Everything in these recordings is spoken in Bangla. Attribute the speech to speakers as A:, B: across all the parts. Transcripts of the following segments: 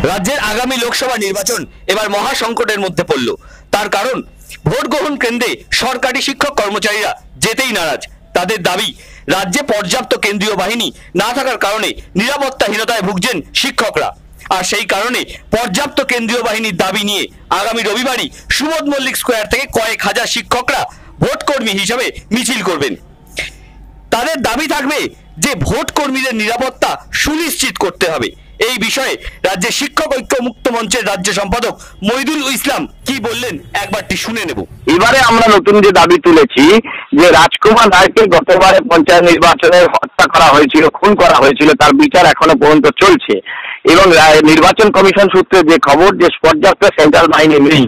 A: রাজ্যের আগামী লোকসভা নির্বাচন এবার মহা সংকটের মধ্যে পড়ল। তার কারণ ভোট গ্রহণ কেন্দ্রে সরকারি শিক্ষক কর্মচারীরা যেতেই নারাজ। তাদের দাবি, রাজ্যে পর্যাপ্ত কেন্দ্রীয় বাহিনী না থাকার কারণে নিরাপত্তাহীনতায় ভুগছেন শিক্ষকরা। আর সেই কারণে পর্যাপ্ত কেন্দ্রীয় বাহিনীর দাবি নিয়ে আগামী রবিবারই সুবোধ মল্লিক স্কোয়ার থেকে কয়েক হাজার শিক্ষকরা ভোট কর্মী হিসাবে মিছিল করবেন। তাদের দাবি থাকবে যে ভোট কর্মীদের নিরাপত্তা সুনিশ্চিত করতে হবে। এই বিষয়ে রাজ্যের শিক্ষক ঐক্য মুক্ত মঞ্চের রাজ্য সম্পাদক মহিদুল ইসলাম কি বললেন একবারটি শুনে নেব।
B: এবারে আমরা নতুন যে দাবি তুলেছি যে রাজকুমার রায়কে গতবারে পঞ্চায়েত নির্বাচনে হত্যা করা হয়েছিল, খুন করা হয়েছিল, তার বিচার এখনো পর্যন্ত চলছে এবং নির্বাচন কমিশন সূত্রে যে খবর যে পর্যাপ্ত সেন্ট্রাল বাহিনী নেই।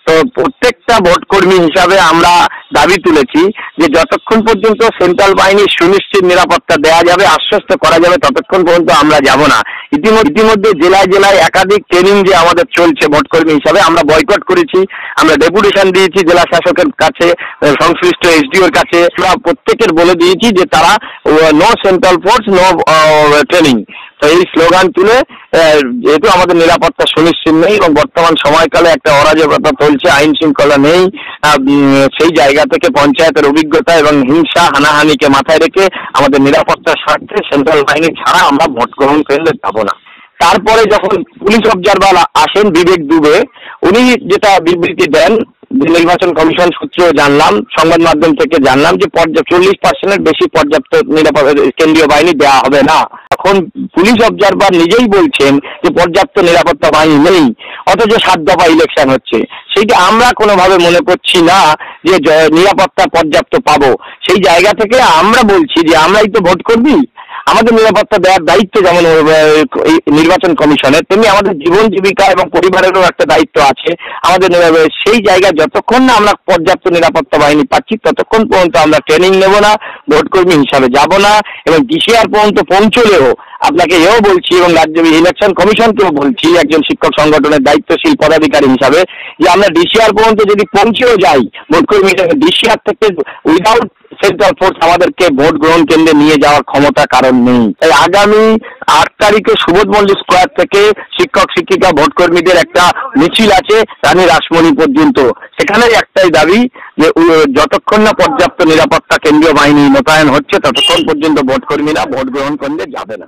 B: তো প্রত্যেকটা ভোট কর্মী হিসাবে আমরা দাবি তুলেছি যে যতক্ষণ পর্যন্ত সেন্ট্রাল বাহিনীর সুনিশ্চিত নিরাপত্তা দেওয়া যাবে, আশ্বস্ত করা যাবে, ততক্ষণ পর্যন্ত আমরা যাব না। ইতিমধ্যে জেলায় জেলায় একাধিক ট্রেনিং যে আমাদের চলছে ভোট কর্মী হিসাবে, আমরা বয়কট করেছি, আমরা ডেপুটেশন দিয়েছি জেলা শাসকের কাছে, সংশ্লিষ্ট এসডিওর কাছে। আমরা প্রত্যেকের বলে দিয়েছি যে তারা no central force no training. তো এই স্লোগান তুলে যেহেতু আমাদের নিরাপত্তা সুনিশ্চিত নেই এবং বর্তমান সময়কালে একটা অরাজকতা চলছে, আইন শৃঙ্খলা নেই, সেই জায়গা থেকে পঞ্চায়েতের অভিজ্ঞতা এবং হিংসা হানাহানিকে মাথায় রেখে আমাদের নিরাপত্তার স্বার্থে সেন্ট্রাল বাহিনী ছাড়া আমরা ভোট গ্রহণ কেন্দ্রে যাব না। তারপরে যখন পুলিশ অবজারভার আসেন বিবেক দুবে, উনি যেটা বিবৃতি দেন, নির্বাচন কমিশন সূত্রে জানলাম, সংবাদ মাধ্যম থেকে জানলাম যে 40% বেশি পর্যাপ্ত নিরাপত্তা কেন্দ্রীয় বাহিনী দেওয়া হবে না। এখন পুলিশ অবজারভার নিজেই বলছেন যে পর্যাপ্ত নিরাপত্তা বাহিনী নেই, অথচ 7 দফা ইলেকশন হচ্ছে। সেইটা আমরা কোনোভাবে মনে করছি না যে নিরাপত্তা পর্যাপ্ত পাবো। সেই জায়গা থেকে আমরা বলছি যে আমরাই তো ভোট করবি, আমাদের নিরাপত্তা দেওয়ার দায়িত্ব যেমন নির্বাচন কমিশনের, তেমনি আমাদের জীবন জীবিকা এবং পরিবারেরও একটা দায়িত্ব আছে আমাদের। সেই জায়গায় যতক্ষণ না আমরা পর্যাপ্ত নিরাপত্তা বাহিনী পাচ্ছি ততক্ষণ পর্যন্ত আমরা ট্রেনিং নেব না, ভোট কর্মী হিসাবে যাব না। এবং ডিসিআর পর্যন্ত পৌঁছলেও আপনাকে এও বলছি এবং রাজ্য ইলেকশন কমিশনকেও বলছি একজন শিক্ষক সংগঠনের দায়িত্বশীল পদাধিকারী হিসাবে, যে আমরা ডিসিআর পর্যন্ত যদি পৌঁছেও যাই ভোট কর্মী হিসাবে, ডিসিআর থেকে উইদাউট সেন্ট্রাল ফোর্স আমাদেরকে ভোট গ্রহণ কেন্দ্রে নিয়ে যাওয়ার ক্ষমতা কারণ নেই। তাই আগামী 8 তারিখে সুবোধ মল্লিক স্কোয়ার থেকে শিক্ষক শিক্ষিকা ভোট কর্মীদের একটা মিছিল আছে রানী রাসমণি পর্যন্ত। সেখানে একটাই দাবি যে যতক্ষণ না পর্যাপ্ত নিরাপত্তা কেন্দ্রীয় বাহিনী মোতায়েন হচ্ছে ততক্ষণ পর্যন্ত ভোট কর্মীরা ভোট গ্রহণ কেন্দ্রে যাবে না।